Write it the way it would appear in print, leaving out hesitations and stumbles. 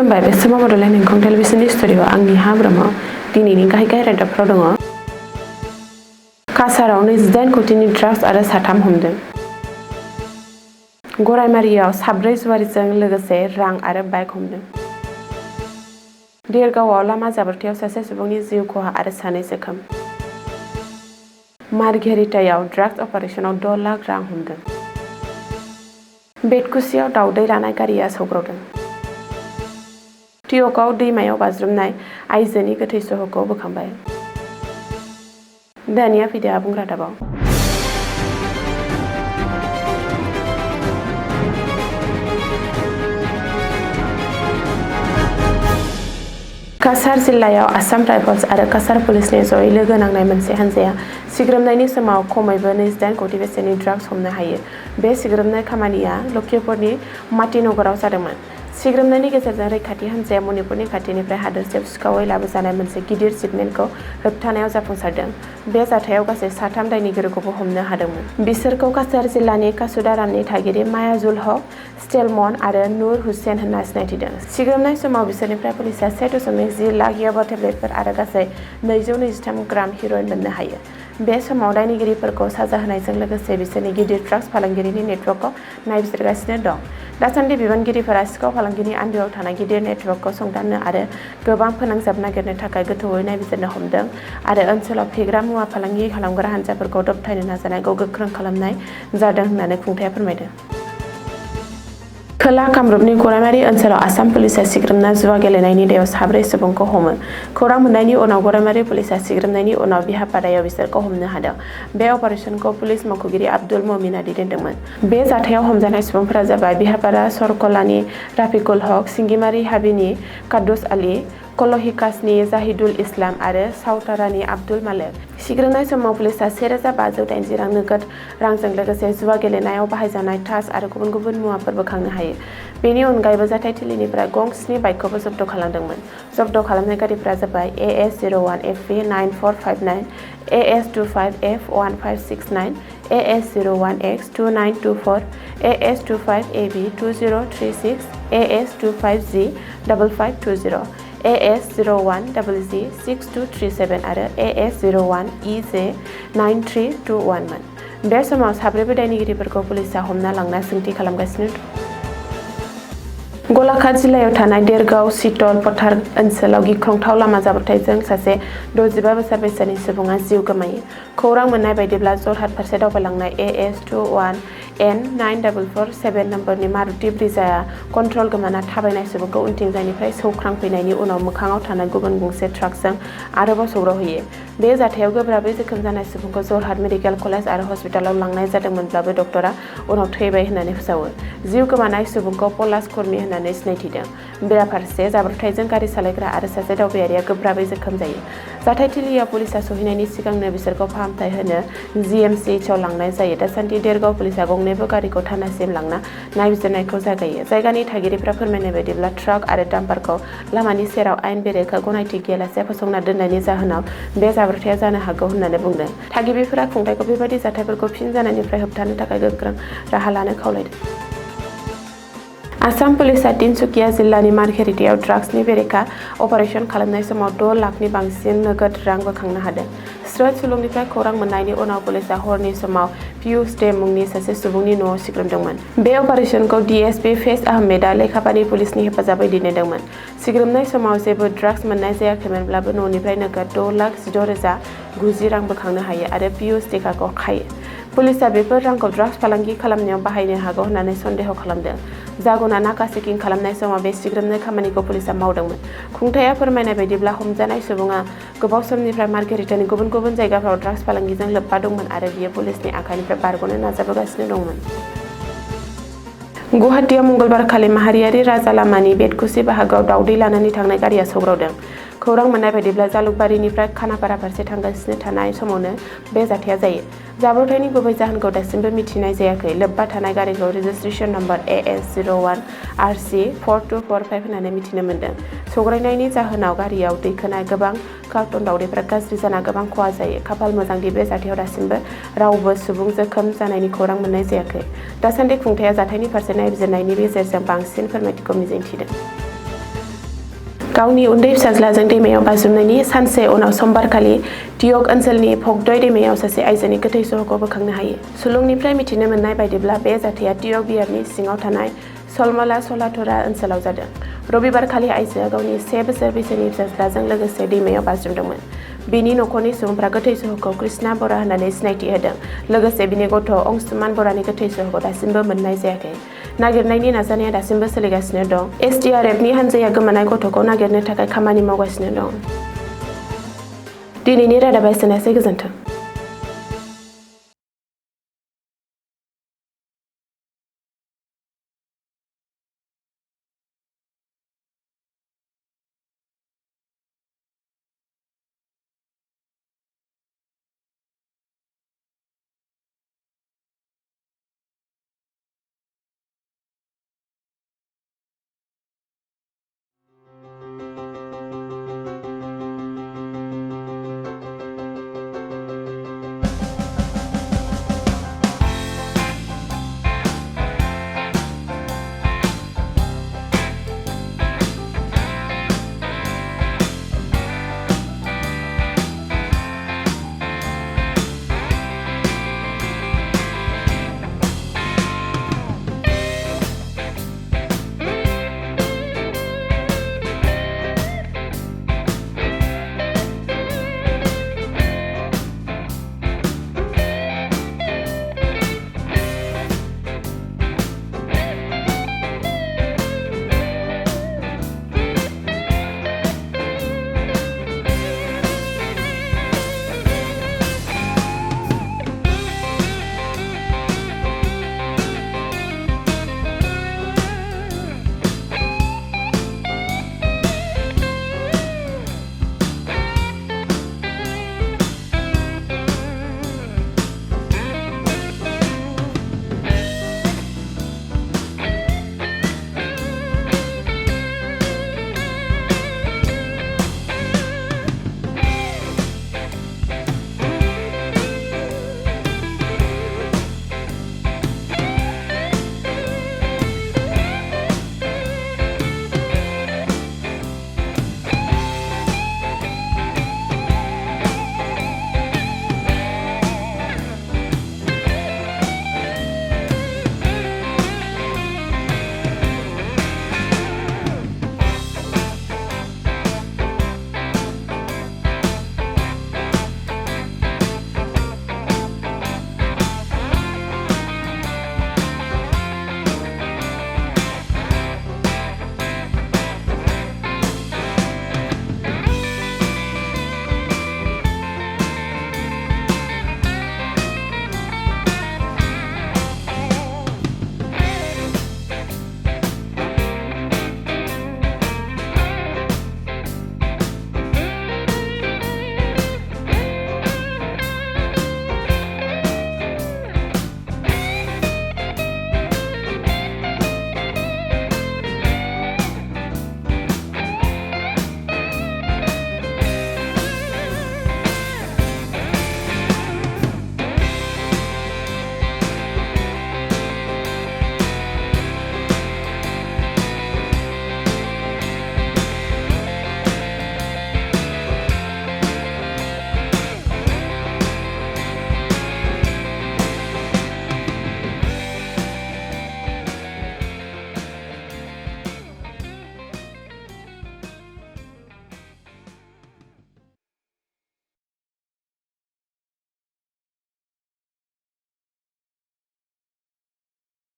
खुलुमबाय बे समाव बड'लेण्ड एंखं टेलिभिजननि स्टुडिअ'आव आंनि हा ब्रह्म दिनैनि गाहाय रादाबफोराव दङ। काछाराव 28 कोटिनि ड्राग्स आरो 3 हमदों। गरायमारियाव 4 जुवारिजों लोगोसे रां आरो बाइक हमदों। देरगावआव लामा जाब्रबथायाव सासे सुबुंनि जिउ खहा आरो 2 जोखोम। मार्घेरिटायाव ड्राग्स अपारेशनाव 6 लाख रां हमदों। बेतकुसियाव दावदै लानाय गारिया सौग्रावदों। टियकआव दैमायाव बाज्रुमनाय आइजोनि गोथै सह'खौ बोखांबाय। दानिया फैदो आबुं रादाबाव। काछार जिल्लायाव आसाम राइफल्स आरो काछार पुलिसनि जयै लोगो नांनाय मोनसे हानजाया सिग्रोमनायनि समाव खमैबो 28 कोटि बेसेननि ड्राग्स हमनो हायो। बे सिग्रोमनाय खामानिया लखिमपुरनि माटिनगराव जादोंमोन। सिग्रोमनायनि गेजेरजों रैखाथि हानजाया मणिपुरनि खाथिनिफ्राय हादोरसायाव सिखावै लाबोजानाय मोनसे गिदिर शिपमेन्टखौ होबथानायाव जाफुंसारदों। बे जाथायाव गासै 3 दायनिगिरिखौबो हमनो हादोंमोन। बिसोरखौ काछार जिल्लानि कासुदारानि थागिरि मायाजुल हक, स्टेलमन आरो नुर हुसेन होनना सिनायथिदों। सिग्रोमनाय समाव बिसोरनिफ्राय पुलिसआ 1.10 लाख याबा टेब्लेटफोर आरो गासै 223 ग्राम हिर'इन मोननो हायो। बे समाव दायनिगिरिफोरखौ साजा होनायजों लोगोसे बिसोरनि गिदिर ड्राग्स फालांगिरिनि नेटवर्कखौ नायबिजिरगासिनो दं। दासान्दि बिबानगिरिफोरा सिखाव फालांगिनि आन्दोआव थानाय गिदिर नेटवर्कखौ संदाननो आरो गोबां फोनांजाब नागिरनो थाखाय गोथौवै नायबिजिरनो हमदों आरो ओनसोलाव फेग्रा मुवा फालांगि खालामग्रा हानजाफोरखौ दबथायनो नाजानायखौ गोख्रों खालामनाय जादों होननानै खुंथायआ फोरमायदों। खोला कामरुपनि गरायमारि ओनसोलाव आसाम पुलिसआ सिग्रोमना जुवा गेलेनायनि दायाव 4 सुबुंखौ हमो। खौरां मोननायनि उनाव गरायमारि पुलिसआ सिग्रोमनायनि उनाव बिहापादायाव बिसोरखौ हमनो हादों। बे अपारेशनखौ पुलिस मावख'गिरि आब्दुल ममिनआ दैदेनदोंमोन। बे जाथायाव हमजानाय सुबुंफोरा जाबाय बिहापादा सरकलानि राफिकुल हक, सिंगिमारि हाबिनि काद्दुस आली, कलहिकासनि जाहिदुल इस्लाम आरो सावतारानि आब्दुल मालेक। सिग्रोमनाय समाव पुलिसआ 1580 रां नोगोद रांजों लोगोसे जुवा गेलेनायाव बाहायजानाय टाच आरो गुबुन गुबुन मुवाफोर बोखांनो हायो। बेनि अनगायैबो जाथायथिलिनिफ्राय गं 7 बाइकखौबो जब्द खालामदोंमोन। जब्द खालामनाय गारिफोरा जाबाय AS01FV 9459, AS25F1569, AS01X 2924, AS25AB 2036, AS25G 5520, AS01GG 6237 आरो AS01EJ 9321 मोन। बे समाव 4 दायनिगिरिफोरखौ पुलिसआ हमना लांना सोंथि खालामगासिनो दं। गलाघाट जिल्लायाव थानाय देरगाव सितल पथार ओनसोलाव गिख्रंथाव लामा जाब्रबथायजों सासे 65 बोसोर बैसोनि सुबुङा जिउ गोमायो। खौरां मोननाय बायदिब्ला जरहाट फारसे दावबायलांनाय AS21N9447 नम्बरनि मारुति ब्रिजाया कन्ट्रल गोमाना थाबायनाय सुबुंखौ उनथिंजायनिफ्राय सौख्रांफैनायनि उनाव मोखाङाव थानाय गुबुन गंसे ट्राकजों आरोबाव सौग्रावहैयो। बे जाथायाव गोब्राबै जोखोम जानाय सुबुंखौ जरहाट मेडिकेल कलेज आरो हस्पिटालाव लांनाय जादोंमोनब्लाबो डक्टरा उनाव थैबाय होननानै फोसावो। जिउ गोमानाय सुबुंखौ पलास कर्मी होननानै सिनायथिदों। बेराफारसे जाब्रबथायजों गारि सालायग्रा आरो सासे दावबायारिया गोब्राबै जोखोम जायो। जाथायथिलियाव पुलिसआ सौहैनायनि सिगांनो बिसोरखौ फाहामथाय होनो GMCHआव लांनाय जायो। दासान्दि देरगाव पुलिसआ गंनैबो गारिखौ थानासिम लांना नायबिजिरनायखौ जागायो। जायगानि थागिरिफ्रा फोरमायनाय बायदिब्ला ट्राक आरो डाम्पारखौ लामानि सेराव आयेन बेरेखा गनायथि गैयालासे फसंना दोननायनि जाहोनाव बे जाब्रबथाया जानो हागौ होननानै बुंदों। थागिबिफोरा खुंथायखौ बेबादि जाथायफोरखौ फिन जानायनिफ्राय होबथानो थाखाय गोख्रों राहा लानो खावलायदों। आसाम पुलिसआ तिनसुकिया जिल्लानि मार्घेरिटायाव ड्राग्सनि बेरेखा अपारेशन खालामनाय समाव 6 लाखनि बांसिन नोगोद रां बोखांनो हादों। स्रोद सुलुंनिफ्राय खौरां मोननायनि उनाव पुलिसआ हरनि समाव पियुष दे मुंनि सासे सुबुंनि न'आव सिग्रोमदोंमोन। बे अपारेशनखौ DSP फैज आहमेदआ लेखापानि पुलिसनि हेफाजाबै दैदेनदोंमोन। सिग्रोमनाय समाव जेबो ड्राग्स मोननाय जायाखैमोनब्लाबो न'निफ्राय नोगोद 6,16,090 रां बोखांनो हायो आरो पियुष टेकाखौ खायो। पुलिसआ बेफोर रांखौ ड्राग्स फालांगि खालामनायाव बाहायनो हागौ होननानै सन्देह खालामदों। जागुना नाका चेकिं खालामनाय समाव बे सिग्रोमनाय खामानिखौ पुलिसआ मावदोंमोन। खुंथायआ फोरमायनाय बायदिब्ला हमजानाय सुबुङा गोबाव समनिफ्राय मार्घेरिटानि गुबुन गुबुन जायगाफोराव ड्राग्स फालांगिजों लोब्बा दंमोन आरो बियो पुलिसनि आखाइनिफ्राय बारग'नो नाजाबोगासिनो दंमोन। गुवाहाटीआव मंगलबारखालि माहारियारि राजा लामानि बेतकुसि बाहागोआव दावदै लानानै थांनाय गारिया सौग्रावदों। खौरां मोननाय बायदिब्ला जालुकबारिनिफ्राय खानापारा फारसे थांगासिनो थानाय समावनो बे जाथाया जायो। जाब्रबथायनि गुबै जाहोनखौ दासिमबो मिथिनाय जायाखै। लोब्बा थानाय गारिखौ रेजिस्ट्रेशन नम्बर AS01RC 4245 होननानै मिथिनो मोन्दों। सौग्रावनायनि जाहोनाव गारियाव दैखोनाय गोबां कार्टन दावदैफोरा गाज्रि जाना गोबां खहा जायो। खाफाल मोजांदि बे जाथायाव दासिमबो रावबो सुबुं जोखोम जानायनि खौरां मोननाय जायाखै। दासान्दि खुंथायआ जाथायनि फारसे नायबिजिरनायनि गेजेरजों बांसिन फोरमायथिखौ मिजिंथिदों। गावनि उन्दै फिसाज्लाजों दैमायाव बाज्रुमनायनि सानसे उनाव समबारखालि तियक ओनसोलनि फकदय दैमायाव सासे आइजोनि गोथै सहखौ बोखांनो हायो। सुलुंनिफ्राय मिथिनो मोननाय बायदिब्ला बे जाथाया तियक बियारनि सिङाव थानाय सलमला सलाथरा ओनसोलाव जादों। रबिबारखालि आइजोआ गावनि 1 बोसोर बैसोनि फिसाज्लाजों लोगोसे दैमायाव बाज्रुमदोंमोन। बिनि नखरनि सुबुंफ्रा गोथै सहखौ कृष्णा बरा होननानै सिनायथि होदों। लोगोसे बिनि गथ' अंशुमान बरानि गोथै सहखौ दासिमबो मोननाय जायाखै। नागिरनायनि नाजानाया दासिमबो सोलिगासिनो दं। SDRFनि हान्जाया गोमानाय गथ'खौ नागिरनो थाखाय खामानि मावगासिनो दं। दिनैनि रादाबा एसेनोसै, गोजोन्थों।